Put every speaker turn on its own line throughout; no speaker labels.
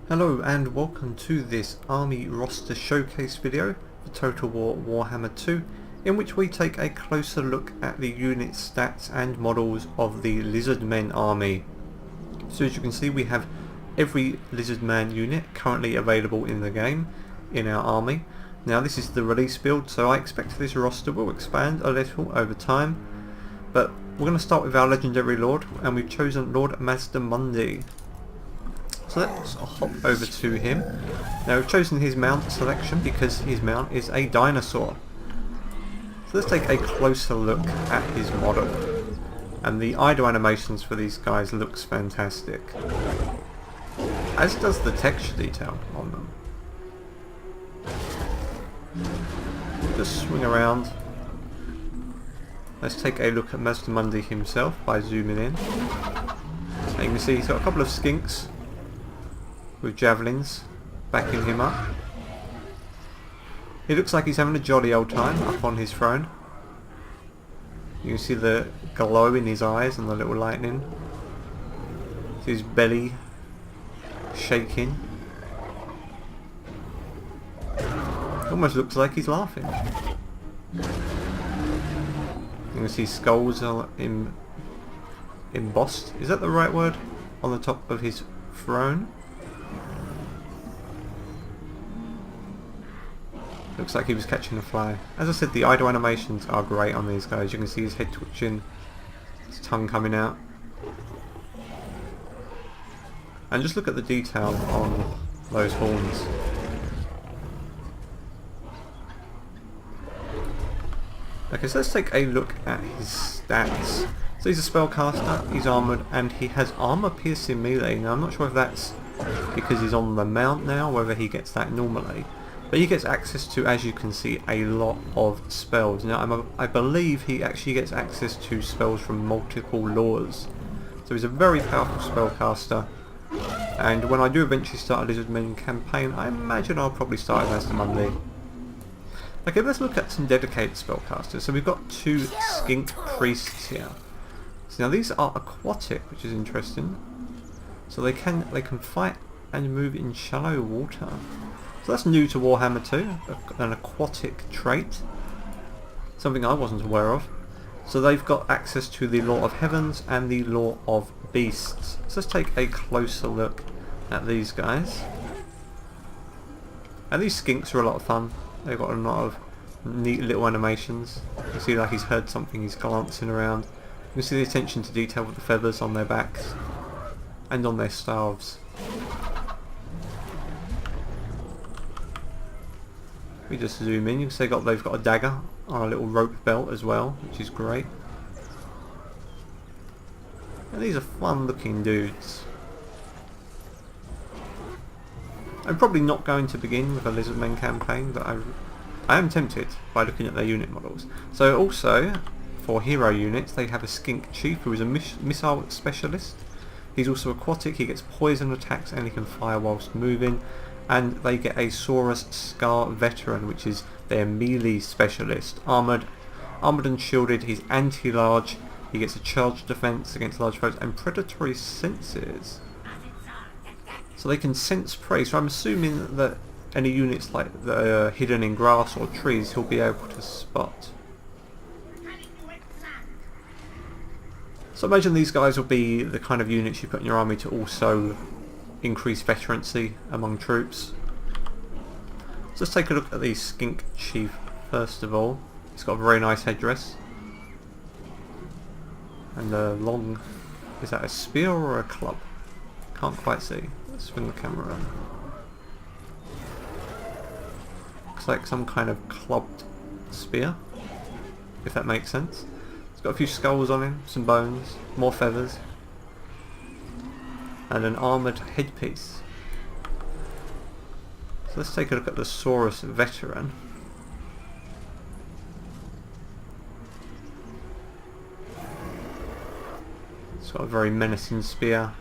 Hello and welcome to this Army Roster Showcase video for Total War Warhammer 2, in which we take a closer look at the unit stats and models of the Lizardmen army. So as you can see, we have every Lizardman unit currently available in the game in our army. Now this is the release build, so I expect this roster will expand a little over time, but we're going to start with our legendary lord, and we've chosen Lord Mazdamundi. So let's hop over to him. Now we've chosen his mount selection because his mount is a dinosaur. So let's take a closer look at his model. And the idle animations for these guys looks fantastic, as does the texture detail on them. Just swing around. Let's take a look at Mazdamundi himself by zooming in. And you can see he's got a couple of skinks with javelins backing him up. He looks like he's having a jolly old time up on his throne. You can see the glow in his eyes and the little lightning. See his belly shaking. Almost looks like he's laughing. You can see skulls are embossed. Is that the right word? On the top of his throne. Looks like he was catching a fly. As I said, the idle animations are great on these guys. You can see his head twitching, his tongue coming out. And just look at the detail on those horns. Okay, so let's take a look at his stats. So he's a spellcaster, he's armoured, and he has armour piercing melee. Now I'm not sure if that's because he's on the mount now, whether he gets that normally. But he gets access to, as you can see, a lot of spells. Now I believe he actually gets access to spells from multiple lores. So he's a very powerful spellcaster. And when I do eventually start a Lizardmen campaign, I imagine I'll probably start with Mazdamundi. Okay, let's look at some dedicated spellcasters. So we've got two skink priests here. So now these are aquatic, which is interesting. So they can fight and move in shallow water. So that's new to Warhammer 2, an aquatic trait. Something I wasn't aware of. So they've got access to the Law of Heavens and the Law of Beasts. So let's take a closer look at these guys. And these skinks are a lot of fun. They've got a lot of neat little animations. You can see like he's heard something, he's glancing around. You can see the attention to detail with the feathers on their backs and on their staves. We just zoom in, you can see they've got a dagger on a little rope belt as well, which is great. And these are fun looking dudes. I'm probably not going to begin with a Lizardmen campaign, but I am tempted by looking at their unit models. So also, for hero units, they have a skink chief who is a missile specialist. He's also aquatic, he gets poison attacks and he can fire whilst moving. And they get a Saurus Scar Veteran, which is their melee specialist. Armoured and shielded, he's anti-large, he gets a charge defense against large foes and predatory senses. So they can sense prey, so I'm assuming that any units like that are hidden in grass or trees he'll be able to spot. So imagine these guys will be the kind of units you put in your army to also increase veterancy among troops. So let's take a look at the skink chief first of all. He's got a very nice headdress and a long, is that a spear or a club? Can't quite see. Let's swing the camera around. Looks like some kind of clubbed spear, if that makes sense. It's got a few skulls on him, some bones, more feathers, and an armoured headpiece. So let's take a look at the Saurus Veteran. It's got a very menacing spear.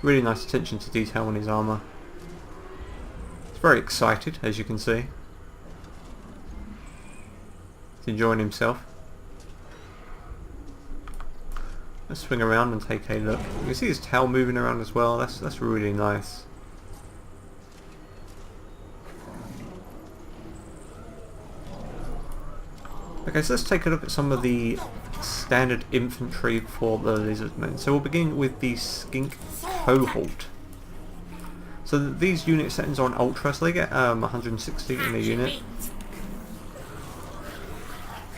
Really nice attention to detail on his armour. He's very excited, as you can see. He's enjoying himself. Let's swing around and take a look. You can see his tail moving around as well. That's really nice. Okay, so let's take a look at some of the standard infantry for the Lizardmen. So we'll begin with the Skink Cohort. So these unit settings are on Ultra, so they get 160 in a unit.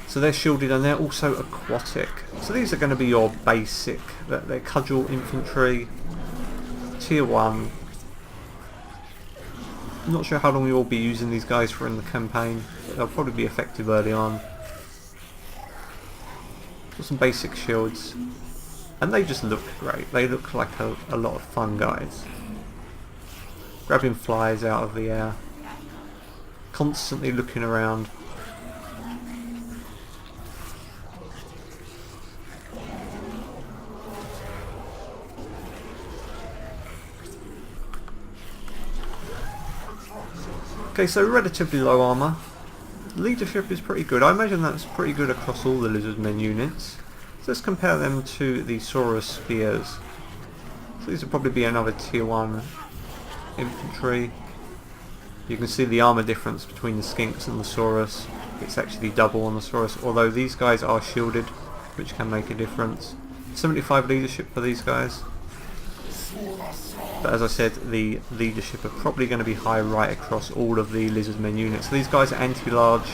So they're shielded and they're also aquatic. So these are going to be your basic, they're cudgel infantry, tier 1. I'm not sure how long you'll be using these guys for in the campaign, but they'll probably be effective early on. Got some basic shields, and they just look great. They look like a lot of fun guys. Grabbing flies out of the air, constantly looking around. Okay, so relatively low armour. Leadership is pretty good. I imagine that's pretty good across all the Lizardmen units. So let's compare them to the Saurus Spears. So these will probably be another tier 1 infantry. You can see the armour difference between the Skinks and the Saurus. It's actually double on the Saurus, although these guys are shielded, which can make a difference. 75 leadership for these guys. But as I said, the leadership are probably going to be high right across all of the Lizardmen units. So these guys are anti-large,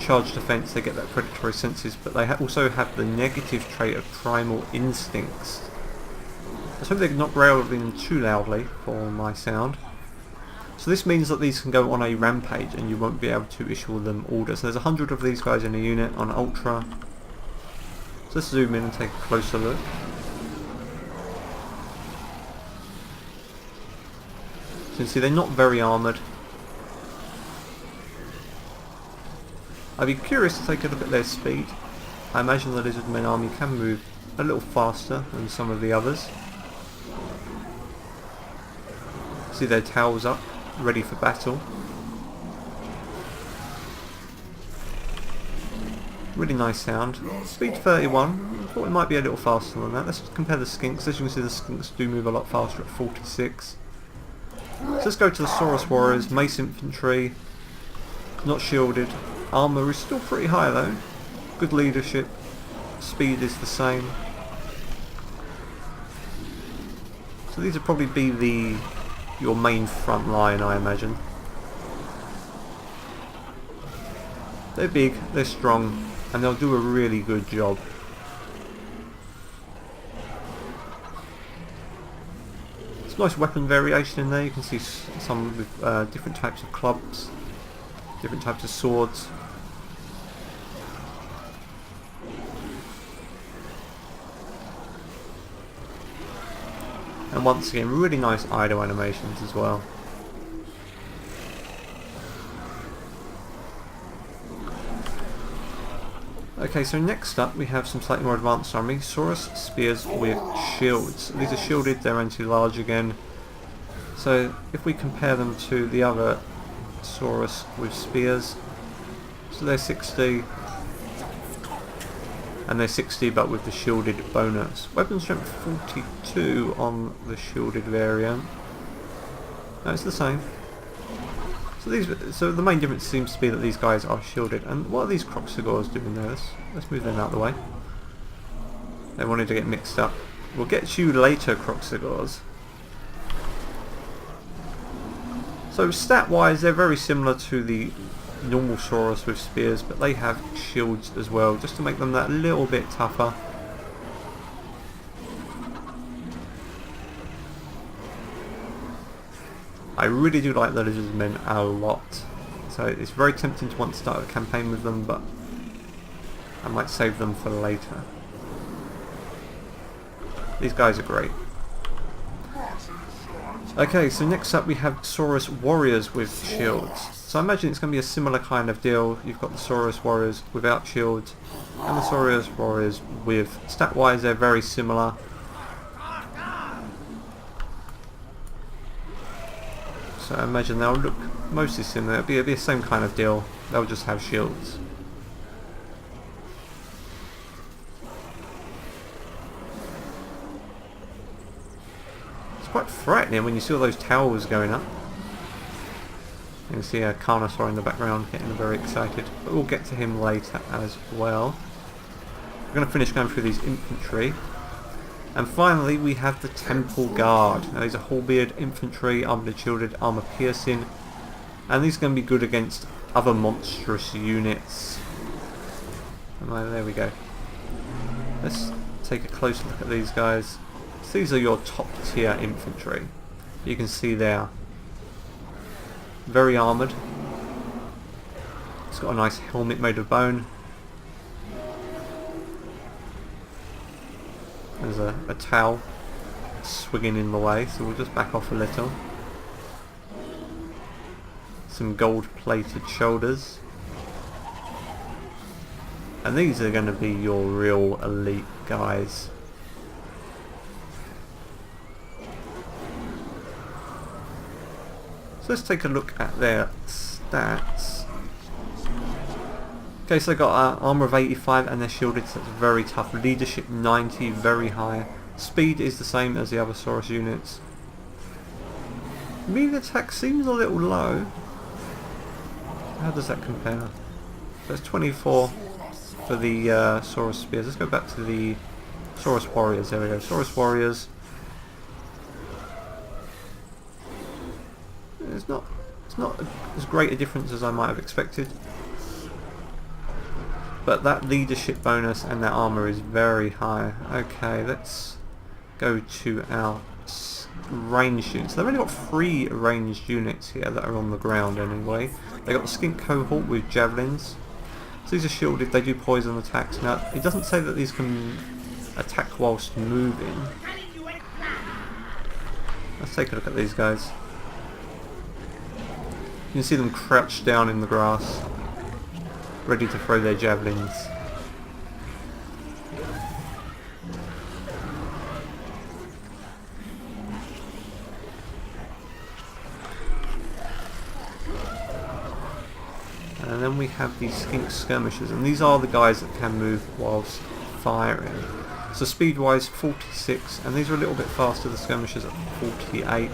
charge defense, they get that predatory senses, but they also have the negative trait of primal instincts. Let's hope they're not growling too loudly for my sound. So this means that these can go on a rampage and you won't be able to issue them orders. So there's 100 of these guys in a unit on Ultra. So let's zoom in and take a closer look. So you can see they're not very armoured. I'd be curious to take a look at their speed. I imagine the Lizardmen army can move a little faster than some of the others. See their towels up, ready for battle. Really nice sound. Speed 31. I thought it might be a little faster than that. Let's compare the Skinks. As you can see, the Skinks do move a lot faster at 46. So let's go to the Saurus Warriors, Mace Infantry, not shielded. Armour is still pretty high though. Good leadership. Speed is the same. So these would probably be your main front line, I imagine. They're big, they're strong, and they'll do a really good job. Nice weapon variation in there. You can see some with different types of clubs, different types of swords. And once again, really nice idle animations as well. Okay, so next up we have some slightly more advanced army, Saurus Spears with shields. These are shielded, they're anti-large again. So if we compare them to the other Saurus with spears, so they're 60, and they're 60 but with the shielded bonus. Weapon strength 42 on the shielded variant. No, it's the same. So the main difference seems to be that these guys are shielded. And what are these Croxagors doing there? Let's move them out of the way. They wanted to get mixed up. We'll get to you later, Croxagors. So stat wise they're very similar to the normal Saurus with spears, but they have shields as well, just to make them that little bit tougher. I really do like the Lizardmen a lot, so it's very tempting to want to start a campaign with them, but I might save them for later. These guys are great. Okay, so next up we have Saurus Warriors with shields. So I imagine it's going to be a similar kind of deal. You've got the Saurus Warriors without shields and the Saurus Warriors with. Stat wise they're very similar. So I imagine they'll look mostly similar. It'll be the same kind of deal. They'll just have shields. It's quite frightening when you see all those towers going up. You can see a Carnosaur in the background getting very excited, but we'll get to him later as well. We're going to finish going through these infantry. And finally we have the Temple Guard. Now these are halberd infantry, armoured and shielded, armour piercing. And these are going to be good against other monstrous units. And there we go. Let's take a closer look at these guys. So these are your top tier infantry. You can see there. Very armoured. It's got a nice helmet made of bone. There's a towel swinging in the way, so we'll just back off a little. Some gold plated shoulders. And these are going to be your real elite guys. So let's take a look at their stats. Okay, so they got armour of 85 and they're shielded, so that's very tough. Leadership 90, very high. Speed is the same as the other Saurus units. Melee attack seems a little low. How does that compare? So it's 24 for the Saurus Spears. Let's go back to the Saurus Warriors. There we go. Saurus Warriors. It's not as great a difference as I might have expected. But that leadership bonus and that armour is very high. Okay, let's go to our ranged units. They've only got 3 ranged units here that are on the ground anyway. They got the skink cohort with javelins. So these are shielded, they do poison attacks. Now, it doesn't say that these can attack whilst moving. Let's take a look at these guys. You can see them crouched down in the grass, ready to throw their javelins. And then we have these skink skirmishers, and these are the guys that can move whilst firing. So speed wise 46, and these are a little bit faster, the skirmishers at 48.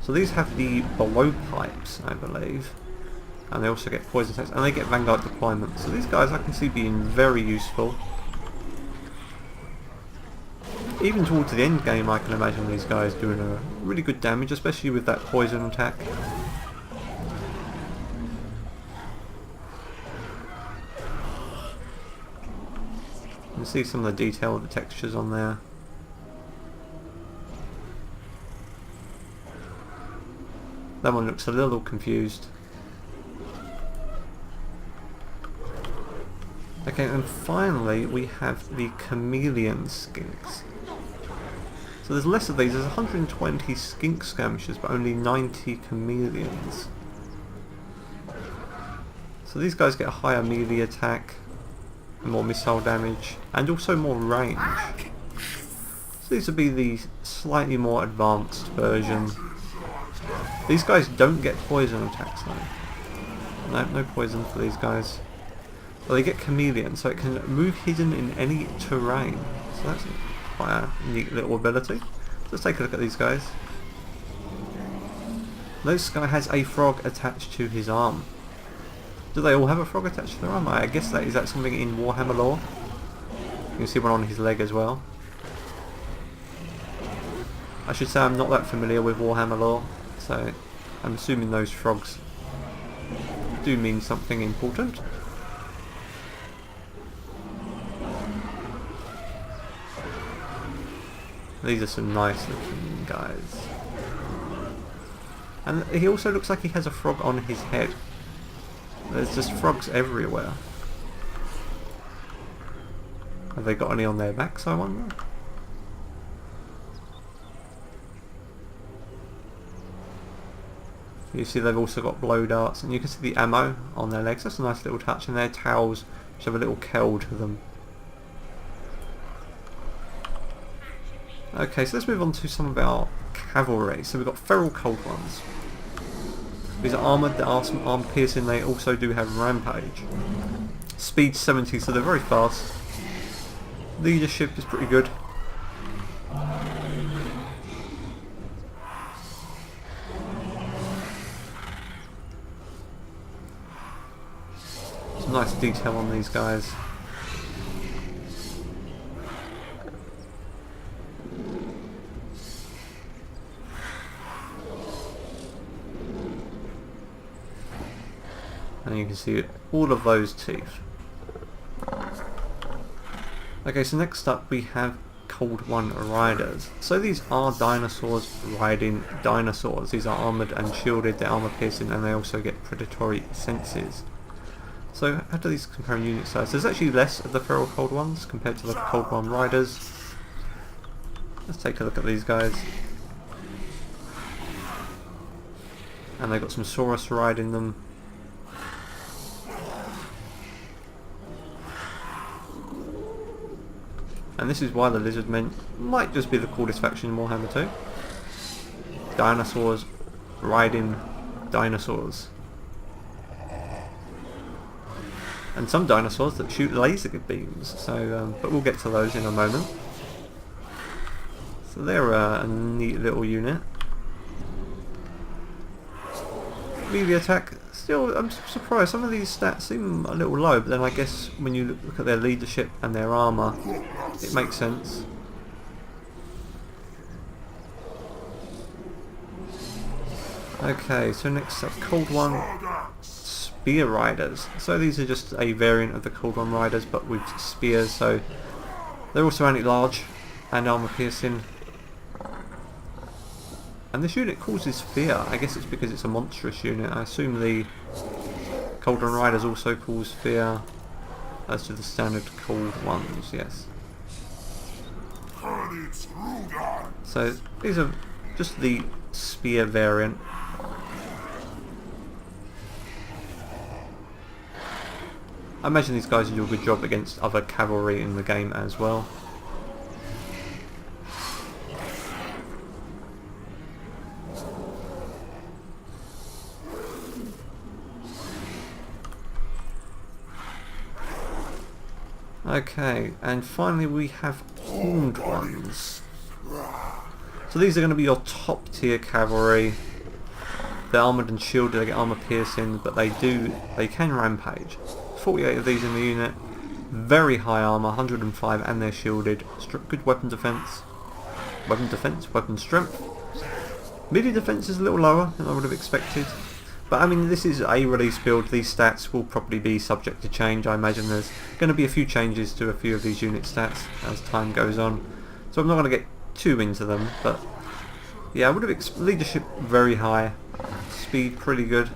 So these have the blowpipes, I believe, and they also get poison attacks, and they get vanguard deployment. So these guys I can see being very useful. Even towards the end game I can imagine these guys doing a really good damage, especially with that poison attack. You can see some of the detail of the textures on there. That one looks a little confused. Okay, and finally we have the chameleon skinks. So there's less of these. There's 120 skink skirmishers, but only 90 chameleons. So these guys get a higher melee attack, more missile damage, and also more range. So these would be the slightly more advanced version. These guys don't get poison attacks though. No poison for these guys. Well, they get chameleon, so it can move hidden in any terrain. So that's quite a neat little ability. So let's take a look at these guys. This guy has a frog attached to his arm. Do they all have a frog attached to their arm? I guess that is that something in Warhammer lore. You can see one on his leg as well. I should say I'm not that familiar with Warhammer lore, so I'm assuming those frogs do mean something important. These are some nice looking guys. And he also looks like he has a frog on his head. There's just frogs everywhere. Have they got any on their backs, I wonder? You see they've also got blow darts, and you can see the ammo on their legs. That's a nice little touch, and their towels which have a little curl to them. Okay, so let's move on to some of our cavalry. So we've got feral cold ones. These are armoured, they are some arm piercing, they also do have rampage. Speed 70, so they're very fast. Leadership is pretty good. nice detail on these guys. And you can see all of those teeth. Okay, so next up we have Cold One Riders. So these are dinosaurs riding dinosaurs. These are armoured and shielded, they're armour piercing, and they also get predatory senses. So how do these compare in unit size? There's actually less of the feral Cold Ones compared to the Cold One Riders. Let's take a look at these guys. And they've got some Saurus riding them. And this is why the Lizardmen might just be the coolest faction in Warhammer 2. Dinosaurs riding dinosaurs. And some dinosaurs that shoot laser beams, so but we'll get to those in a moment. So they're a neat little unit. Melee attack, still I'm surprised, some of these stats seem a little low, but then I guess when you look at their leadership and their armour, it makes sense. Okay, so next up, Cold One Spear Riders. So these are just a variant of the Cold One Riders, but with spears, so they're also anti-large and armour piercing. And this unit causes fear. I guess it's because it's a monstrous unit. I assume the Cold One Riders also cause fear, as to the standard Cold Ones, yes. So these are just the spear variant. I imagine these guys will do a good job against other cavalry in the game as well. Okay, and finally we have Horned Ones. So these are going to be your top tier cavalry. They're armoured and shielded, they get armour piercing, but they can rampage. 48 of these in the unit, very high armour, 105, and they're shielded. Good weapon defense, weapon strength. Melee defense is a little lower than I would have expected. But I mean, this is a release build, these stats will probably be subject to change. I imagine there's going to be a few changes to a few of these unit stats as time goes on. So I'm not going to get too into them, but yeah, I would have leadership very high, speed pretty good.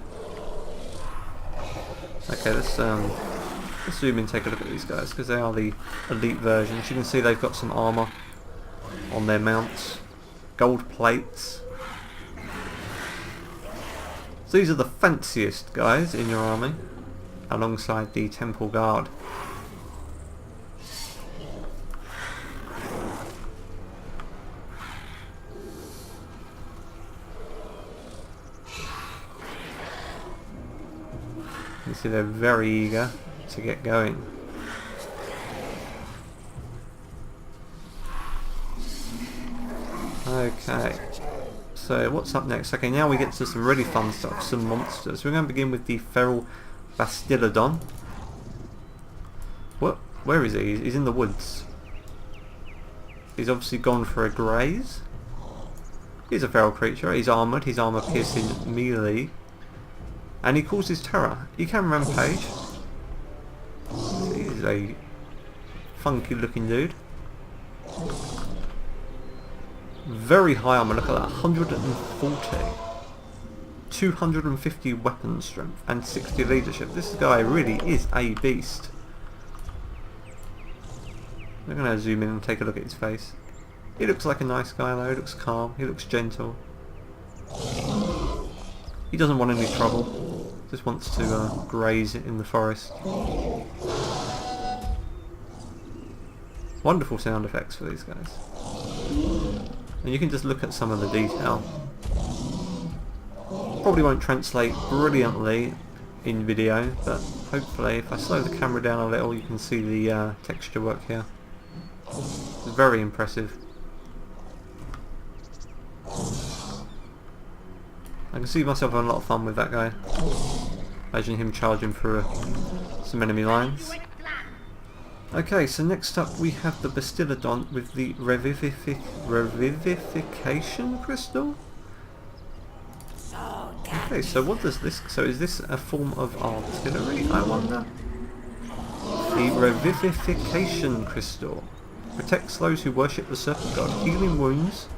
Okay, let's zoom in and take a look at these guys, because they are the elite versions. You can see they've got some armour on their mounts, gold plates. So these are the fanciest guys in your army, alongside the Temple Guard. You see they're very eager to get going. Okay. So what's up next? Okay, now we get to some really fun stuff, some monsters. We're going to begin with the Feral Bastillodon. What? Where is he? He's in the woods. He's obviously gone for a graze. He's a feral creature. He's armoured. He's armour piercing melee. And he causes terror. He can rampage. He's a funky looking dude. Very high armor, look at that, 140. 250 weapon strength and 60 leadership. This guy really is a beast. I'm going to zoom in and take a look at his face. He looks like a nice guy though, he looks calm, he looks gentle. He doesn't want any trouble, just wants to graze in the forest. Wonderful sound effects for these guys. And you can just look at some of the detail. Probably won't translate brilliantly in video, but hopefully if I slow the camera down a little you can see the texture work here. It's very impressive. I can see myself having a lot of fun with that guy. Imagine him charging through a some enemy lines. Okay, so next up we have the Bastillodon with the Revivification Crystal. Okay, so what does this... So is this a form of artillery, I wonder? The Revivification Crystal protects those who worship the Serpent God, healing wounds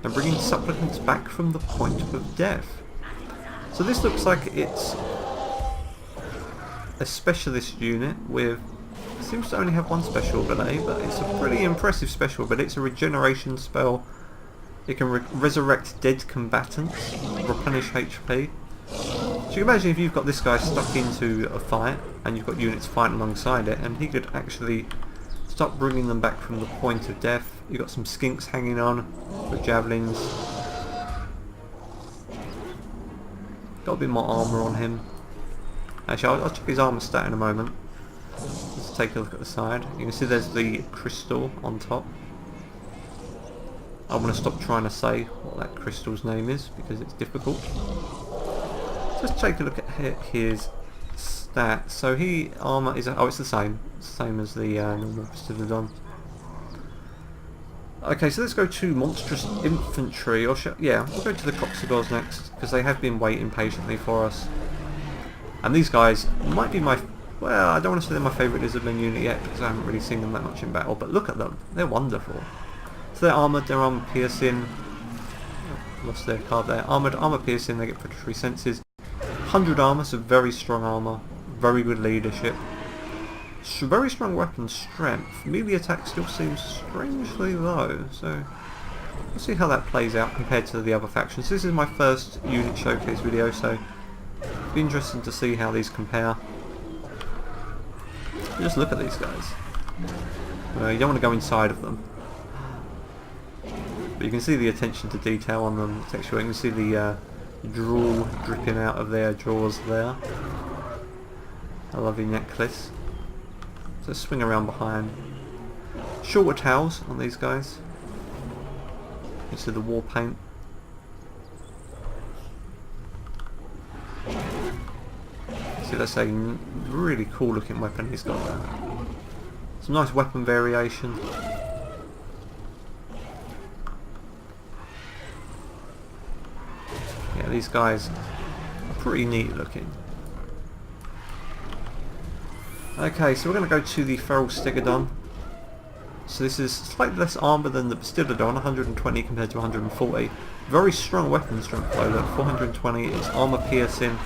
and bringing supplicants back from the point of death. So this looks like it's a specialist unit with... Seems to only have one special ability, but it's a pretty impressive special, but it's a regeneration spell. It can resurrect dead combatants, replenish HP. So you can imagine if you've got this guy stuck into a fight, and you've got units fighting alongside it, and he could actually start bringing them back from the point of death. You've got some skinks hanging on with javelins. Got a bit more armour on him. Actually, I'll check his armour stat in a moment. Let's take a look at the side. You can see there's the crystal on top. I want to stop trying to say what that crystal's name is because it's difficult. Just take a look at his stats. So he armour is... Oh, it's the same. It's the same as the normal Bastillodon. Okay, so let's go to Monstrous Infantry. Or yeah, we'll go to the Coxagors next because they have been waiting patiently for us. And these guys might be my... Well, I don't want to say they're my favourite Lizardmen unit yet because I haven't really seen them that much in battle, but look at them. They're wonderful. So they're armoured, they're armour piercing. Oh, lost their card there. Armoured, armour piercing, they get predatory senses. 100 armour, so very strong armour. Very good leadership. Very strong weapon strength. Melee attack still seems strangely low, so we'll see how that plays out compared to the other factions. This is my first unit showcase video, so it'll be interesting to see how these compare. Just look at these guys. You don't want to go inside of them. But you can see the attention to detail on them. Texture. You can see the drool dripping out of their jaws there. A lovely necklace. So swing around behind. Shorter towels on these guys. You see the war paint. See, that's a really cool looking weapon he's got there. Some nice weapon variation. Yeah, these guys are pretty neat looking. Okay, so we're going to go to the Feral Stegodon. So this is slightly less armour than the Bastillodon, 120 compared to 140. Very strong weapon strength though, look, 420, it's armour piercing.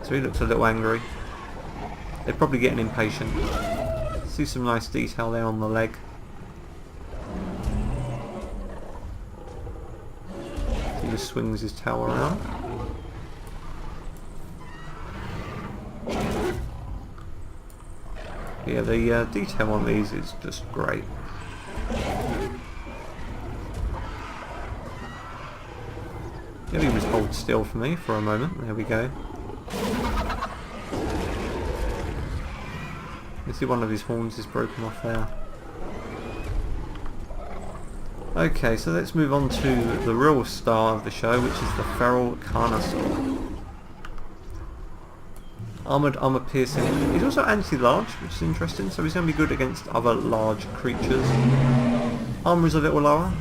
So he looks a little angry. They're probably getting impatient. See some nice detail there on the leg. He just swings his towel around. Yeah, the detail on these is just great. Yeah, he was hold still for me for a moment. There we go. You see one of his horns is broken off there. Okay, so let's move on to the real star of the show, which is the Feral Carnosaur. Armoured, armour piercing. He's also anti-large, which is interesting, so he's going to be good against other large creatures. Armour is a little lower.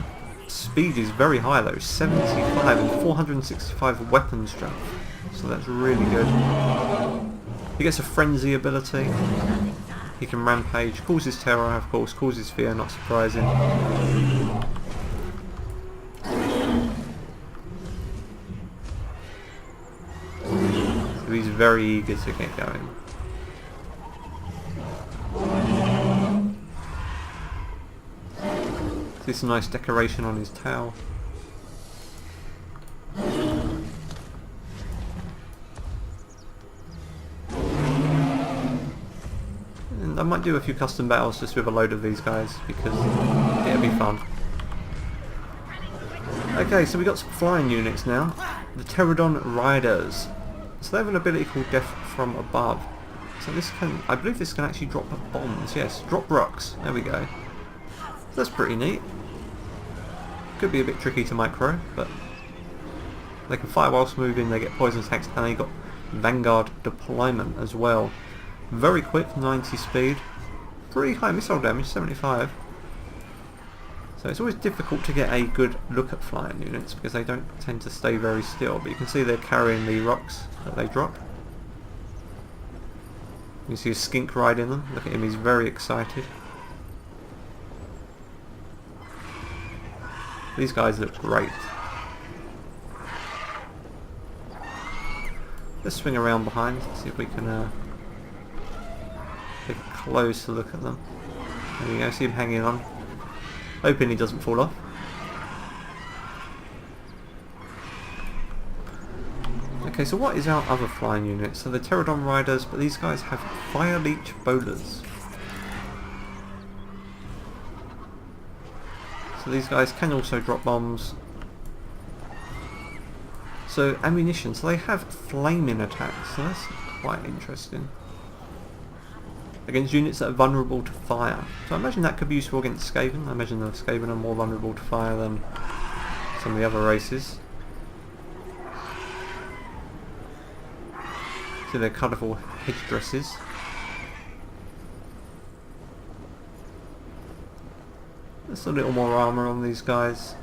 Speed is very high though, 75 and 465 weapon strength. So that's really good. He gets a frenzy ability. He can rampage, causes terror of course, causes fear, not surprising. So he's very eager to get going. See some nice decoration on his towel. And I might do a few custom battles just with a load of these guys because it'll be fun. Okay, so we got some flying units now. The Pterodon Riders. So they have an ability called Death from Above. So this can, I believe this can actually drop bombs. Yes, drop rocks. There we go. That's pretty neat. Could be a bit tricky to micro, but They can fire whilst moving, they get poison attacks, and they got Vanguard deployment as well. Very quick, 90 speed. Pretty high missile damage, 75. So it's always difficult to get a good look at flying units because they don't tend to stay very still. But you can see they're carrying the rocks that they drop. You see a skink riding them. Look at him, he's very excited. These guys look great. Let's swing around behind, see if we can take a closer look at them. There we go, see him hanging on. Hoping he doesn't fall off. Okay, so what is our other flying unit? So the Pterodon Riders, but these guys have Fire Leech Bowlers. So these guys can also drop bombs. So ammunition, so they have flaming attacks, so that's quite interesting. Against units that are vulnerable to fire. So I imagine that could be useful against Skaven. I imagine the Skaven are more vulnerable to fire than some of the other races. See their colourful headdresses. There's a little more armour on these guys.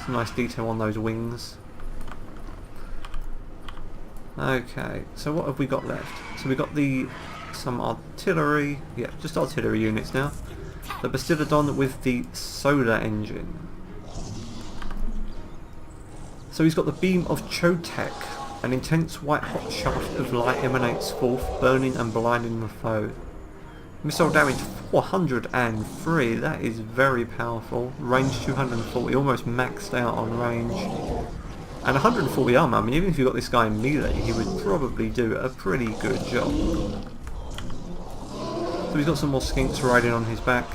Some nice detail on those wings. Okay, so what have we got left? So we got some artillery, yeah, just artillery units now. The Bastillodon with the solar engine. So he's got the beam of Chotek. An intense white hot shaft of light emanates forth, burning and blinding the foe. Missile damage 403, that is very powerful. Range 240, almost maxed out on range. And 140 armor, I mean even if you got this guy in melee, he would probably do a pretty good job. So he's got some more skinks riding on his back.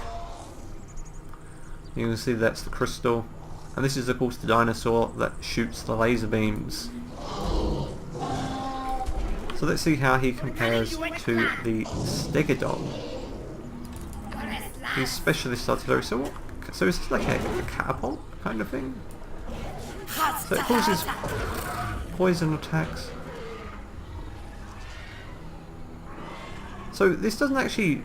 You can see that's the crystal. And this is of course the dinosaur that shoots the laser beams. So let's see how he compares to the Stegodon. He's specialist artillery, so what? So is this like a catapult kind of thing? So it causes poison attacks. So this doesn't actually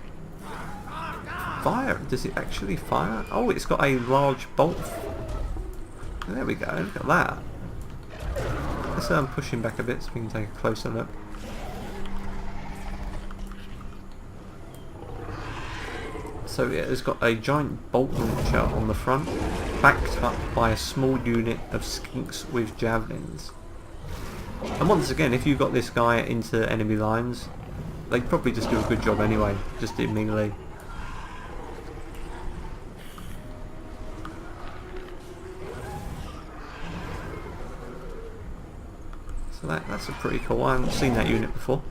fire. Does it actually fire? Oh, it's got a large bolt. There we go, look at that. Let's push him back a bit so we can take a closer look. So yeah, it's got a giant bolt launcher on the front, backed up by a small unit of skinks with javelins. And once again, if you got this guy into enemy lines, they'd probably just do a good job anyway, just in melee. So that's a pretty cool one. I haven't seen that unit before.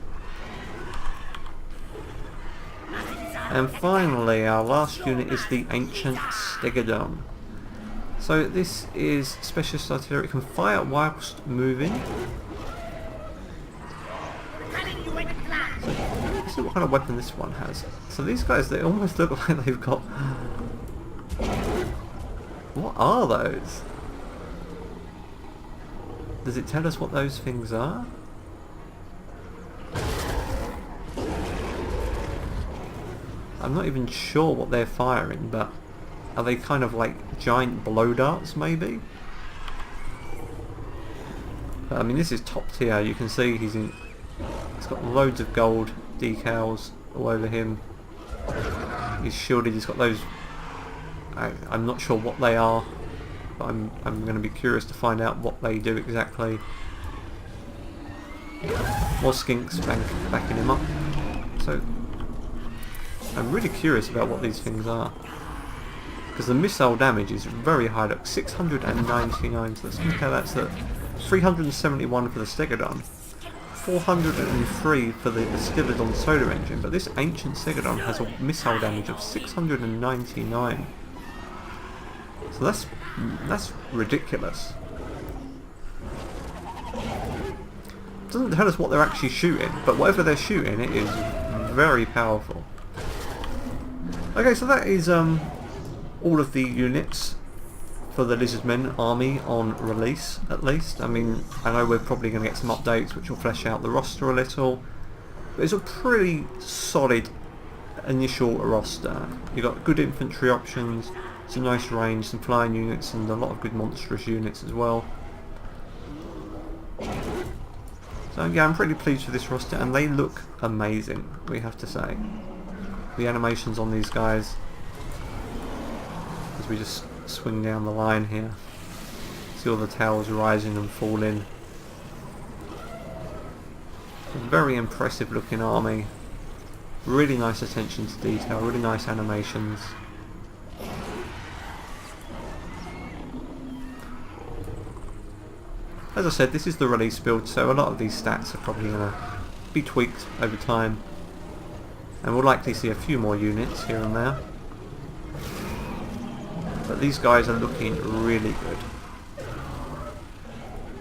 And finally, our last unit is the Ancient Stegodon. So this is specialist artillery. It can fire whilst moving. So let's see what kind of weapon this one has. So these guys, they almost look like they've got... What are those? Does it tell us what those things are? I'm not even sure what they're firing, but are they kind of like giant blow darts maybe? But, I mean this is top tier, you can see he's got loads of gold decals all over him. He's shielded, he's got those, I'm not sure what they are, but I'm going to be curious to find out what they do exactly. More skinks backing him up. So I'm really curious about what these things are, because the missile damage is very high. Look, 699. So let's compare that to 371 for the Stegodon, 403 for the Bastillodon solar engine. But this Ancient Stegodon has a missile damage of 699. So that's ridiculous. It doesn't tell us what they're actually shooting, but whatever they're shooting, it is very powerful. Okay, so that is all of the units for the Lizardmen army on release, at least. I mean, I know we're probably going to get some updates which will flesh out the roster a little, but it's a pretty solid initial roster. You've got good infantry options, some nice range, some flying units, and a lot of good monstrous units as well. So yeah, I'm pretty pleased with this roster, and they look amazing, we have to say. The animations on these guys, as we just swing down the line here, see all the towers rising and falling. A very impressive looking army, really nice attention to detail, really nice animations. As I said, this is the release build, so a lot of these stats are probably going to be tweaked over time, and we'll likely see a few more units here and there. But these guys are looking really good.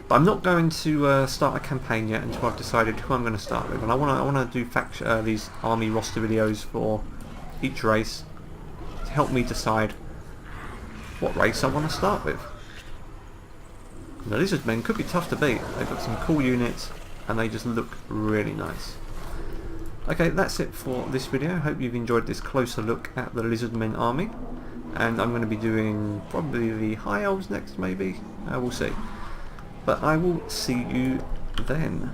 But I'm not going to start a campaign yet until I've decided who I'm going to start with, and I want to do these army roster videos for each race to help me decide what race I want to start with. The Lizardmen could be tough to beat. They've got some cool units and they just look really nice. Okay, that's it for this video. Hope you've enjoyed this closer look at the Lizardmen army, and I'm going to be doing probably the High Elves next, maybe. We'll see. But I will see you then.